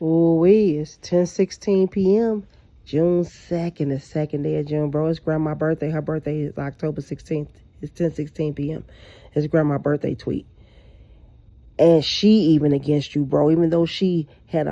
Ooh, it's 10:16 p.m. June 2nd, the second day of June, bro. It's grandma's birthday. Her birthday is October 16th. It's 10:16 p.m. It's grandma's birthday tweet. And she even against you, bro. Even though she had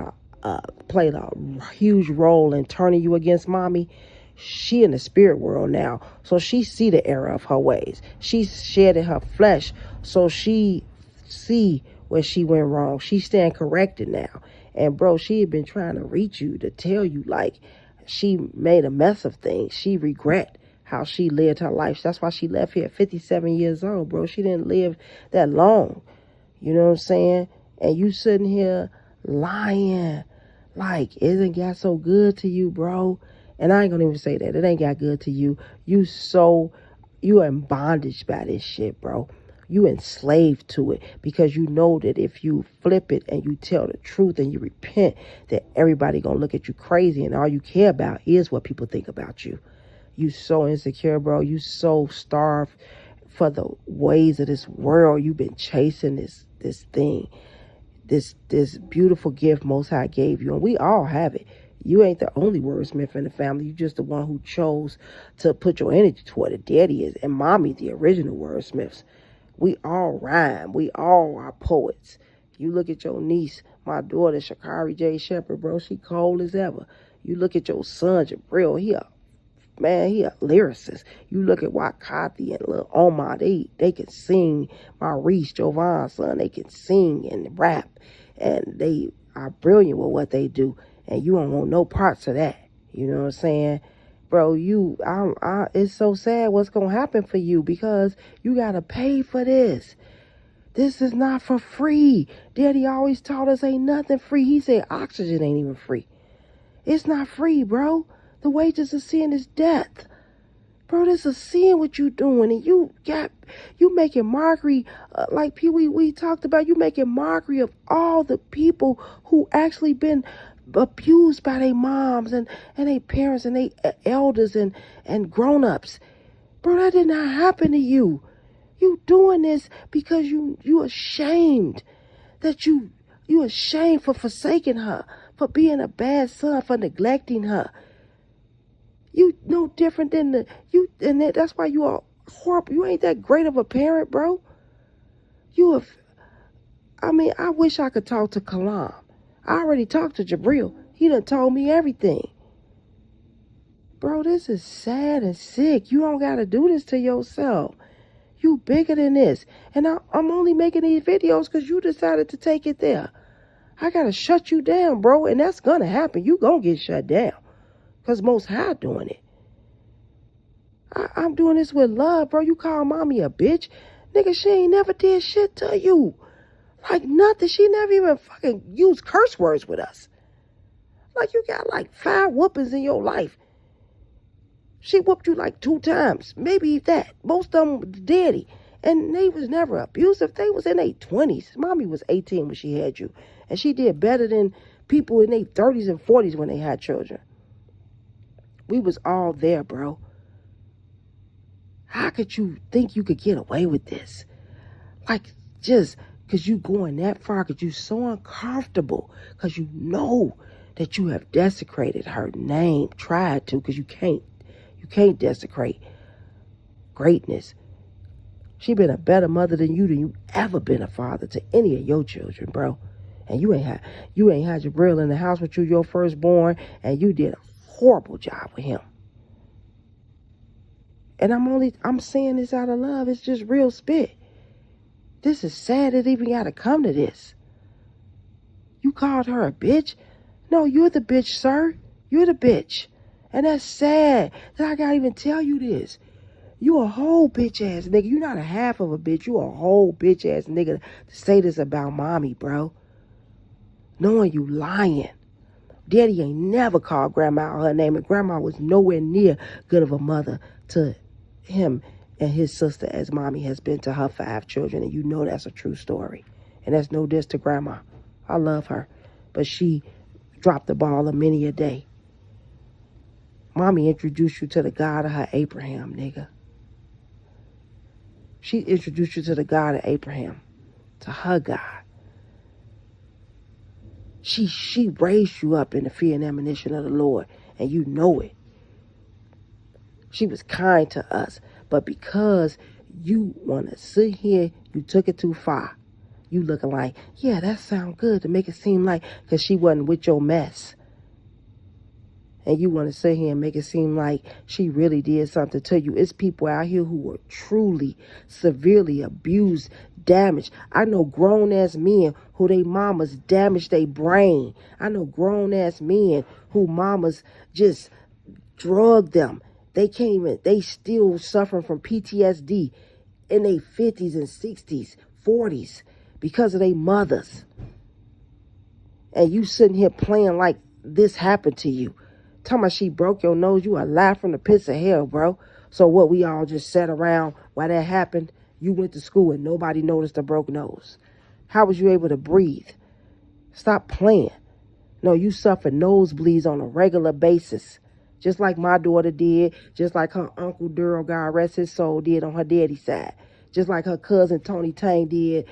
played a huge role in turning you against mommy, she in the spirit world now. So she see the error of her ways. She shed in her flesh. So she see where she went wrong. She stand corrected now. And bro, she had been trying to reach you to tell you like she made a mess of things. She regret how she lived her life. That's why she left here at 57 years old, bro. She didn't live that long. You know what I'm saying? And you sitting here lying like it ain't got so good to you, bro. And I ain't gonna even say that. It ain't got good to you. You in bondage by this shit, bro. You enslaved to it because you know that if you flip it and you tell the truth and you repent, that everybody gonna look at you crazy and all you care about is what people think about you. You so insecure, bro. You so starved for the ways of this world. You've been chasing this thing, this beautiful gift Most High gave you, and we all have it. You ain't the only wordsmith in the family. You just the one who chose to put your energy toward it. Daddy is and mommy the original wordsmiths. We all rhyme. We all are poets. You look at your niece, my daughter, Shakari J. Shepherd, bro. She cold as ever. You look at your son, Jabril. He a lyricist. You look at Wakati and Lil Omar, they can sing. Maurice, Jovan's son, they can sing and rap. And they are brilliant with what they do. And you don't want no parts of that. You know what I'm saying? Bro, it's so sad what's going to happen for you because you got to pay for this. This is not for free. Daddy always taught us ain't nothing free. He said oxygen ain't even free. It's not free, bro. The wages of sin is death. Bro, this is sin what you doing. And you making mockery, like we talked about, you making mockery of all the people who actually been abused by their moms and their parents and their elders and grown-ups. Bro, that did not happen to you. You doing this because you ashamed that you ashamed for forsaking her, for being a bad son, for neglecting her. You no different than that's why you are horrible. You ain't that great of a parent, bro. I wish I could talk to Kalam. I already talked to Jabril. He done told me everything. Bro, this is sad and sick. You don't gotta do this to yourself. You bigger than this. And I'm only making these videos because you decided to take it there. I gotta shut you down, bro, and that's gonna happen. You gonna get shut down. Because Most High doing it. I'm doing this with love, bro. You call mommy a bitch. Nigga, she ain't never did shit to you. Like nothing. She never even fucking used curse words with us. Like you got like 5 whoopings in your life. She whooped you like 2 times. Maybe that. Most of them daddy. And they was never abusive. They was in their 20s. Mommy was 18 when she had you. And she did better than people in their 30s and 40s when they had children. We was all there, bro. How could you think you could get away with this? Like, just because you going that far, because you so uncomfortable, because you know that you have desecrated her name, tried to, because you can't desecrate greatness. She been a better mother than you ever been a father to any of your children, bro. And you ain't had Jabril in the house with you, your firstborn, and you did a horrible job with him. And I'm saying this out of love. It's just real spit. This is sad it even got to come to this. You called her a bitch? No, you're the bitch, sir. You're the bitch. And that's sad that I gotta even tell you this. You a whole bitch ass nigga. You not a half of a bitch. You a whole bitch ass nigga to say this about mommy, bro. Knowing you lying. Daddy ain't never called grandma her name, and grandma was nowhere near good of a mother to him and his sister as mommy has been to her 5 children, and you know that's a true story. And that's no diss to grandma. I love her. But she dropped the ball a many a day. Mommy introduced you to the God of her Abraham, nigga. She introduced you to the God of Abraham, to her God. She raised you up in the fear and admonition of the Lord, and you know it. She was kind to us, but because you want to sit here, you took it too far. You looking like, yeah, that sound good to make it seem like, because she wasn't with your mess. And you want to sit here and make it seem like she really did something to you. It's people out here who were truly, severely abused, damaged. I know grown-ass men who they mamas damaged their brain. I know grown-ass men who mamas just drugged them. They came in, they still suffering from PTSD in their 50s and 60s, 40s because of their mothers. And you sitting here playing like this happened to you. Talking about she broke your nose, you are alive from the pits of hell, bro. So what, we all just sat around while that happened? You went to school and nobody noticed a broke nose. How was you able to breathe? Stop playing. No, you suffer nosebleeds on a regular basis. Just like my daughter did, just like her Uncle Daryl, God rest his soul, did on her daddy's side. Just like her cousin Tony Tang did,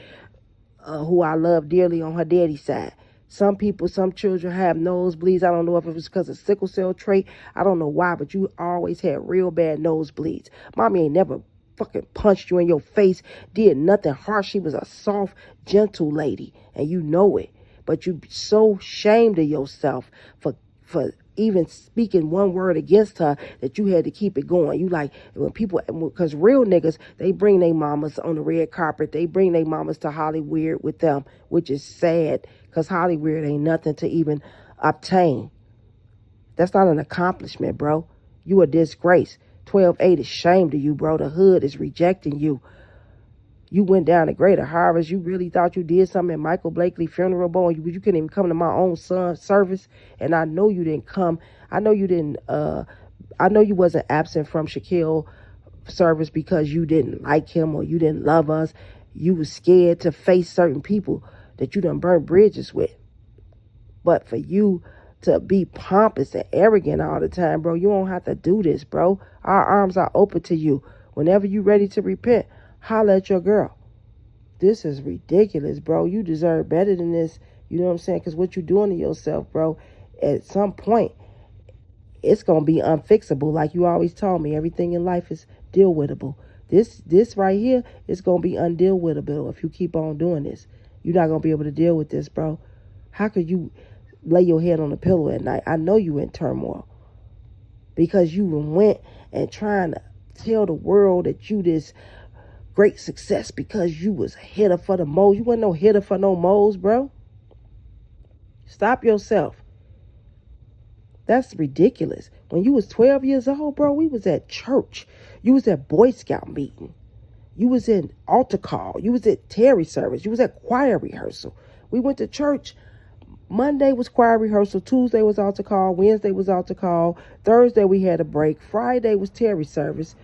who I love dearly, on her daddy's side. Some people, some children have nosebleeds. I don't know if it was because of sickle cell trait. I don't know why, but you always had real bad nosebleeds. Mommy ain't never fucking punched you in your face, did nothing harsh. She was a soft, gentle lady, and you know it. But you so ashamed of yourself for even speaking one word against her that you had to keep it going. You like, when people, because real niggas, they bring their mamas on the red carpet. They bring their mamas to Hollywood with them, which is sad, because Hollywood ain't nothing to even obtain. That's not an accomplishment, bro. You a disgrace. 12-8 is ashamed of you, bro. The hood is rejecting you. You went down to Greater Harvest. You really thought you did something at Michael Blakely funeral, boy. You couldn't even come to my own son's service. And I know you didn't come. I know you didn't, I know you wasn't absent from Shaquille service because you didn't like him or you didn't love us. You was scared to face certain people that you done burnt bridges with. But for you to be pompous and arrogant all the time, bro, you don't have to do this, bro. Our arms are open to you. Whenever you ready to repent, holler at your girl. This is ridiculous, bro. You deserve better than this. You know what I'm saying? Because what you doing to yourself, bro, at some point, it's going to be unfixable. Like you always told me, everything in life is deal withable. This right here is going to be undeal withable if you keep on doing this. You're not going to be able to deal with this, bro. How could you lay your head on the pillow at night? I know you in turmoil because you went and trying to tell the world that you this great success because you was a hitter for the moles. You wasn't no hitter for no moles, bro. Stop yourself. That's ridiculous. When you was 12 years old, bro, we was at church. You was at Boy Scout meeting. You was in altar call. You was at Terry service. You was at choir rehearsal. We went to church. Monday was choir rehearsal. Tuesday was altar call. Wednesday was altar call. Thursday we had a break. Friday was Terry service.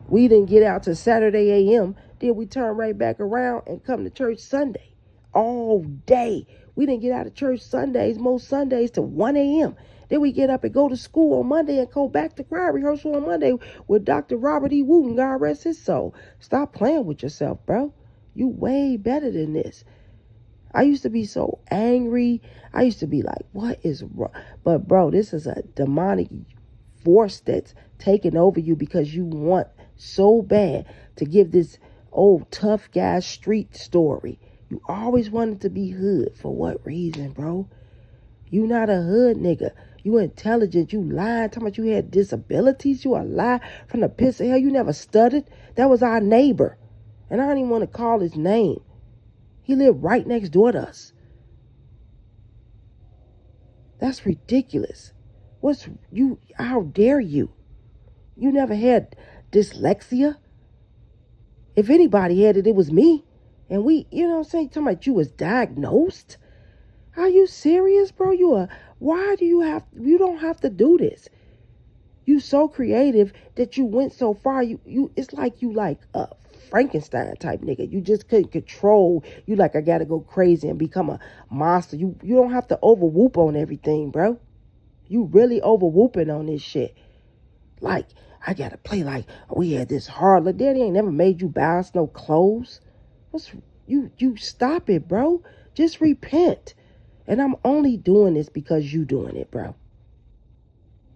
We didn't get out till Saturday a.m. Then we turn right back around and come to church Sunday. All day. We didn't get out of church Sundays, most Sundays, till 1 a.m. Then we get up and go to school on Monday and go back to choir rehearsal on Monday with Dr. Robert E. Wooten, God rest his soul. Stop playing with yourself, bro. You way better than this. I used to be so angry. I used to be like, what is wrong? But, bro, this is a demonic force that's taking over you because you want so bad to give this old tough guy street story. You always wanted to be hood. For what reason, bro? You not a hood nigga. You intelligent. You lied. Talking about you had disabilities. You a lie from the pits of hell. You never stuttered. That was our neighbor. And I don't even want to call his name. He lived right next door to us. That's ridiculous. How dare you? You never had dyslexia? If anybody had it, it was me. And you know what I'm saying? Talking about you was diagnosed? Are you serious, bro? Why do you don't have to do this. You so creative that you went so far. It's like you like a Frankenstein type nigga. You just couldn't control. You like, I gotta go crazy and become a monster. You don't have to over whoop on everything, bro. You really over whooping on this shit. Like, I gotta play like we had this hard look. Daddy ain't never made you buy us no clothes. You stop it, bro. Just repent. And I'm only doing this because you doing it, bro.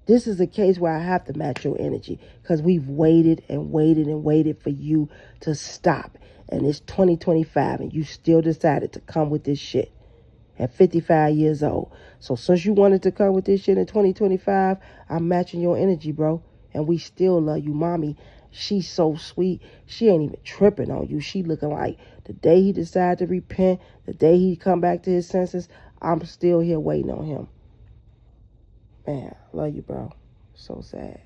This is a case where I have to match your energy because we've waited and waited and waited for you to stop. And it's 2025 and you still decided to come with this shit at 55 years old. So since you wanted to come with this shit in 2025, I'm matching your energy, bro. And we still love you, mommy. She's so sweet. She ain't even tripping on you. She looking like the day he decided to repent, the day he come back to his senses, I'm still here waiting on him. Man, love you, bro. So sad.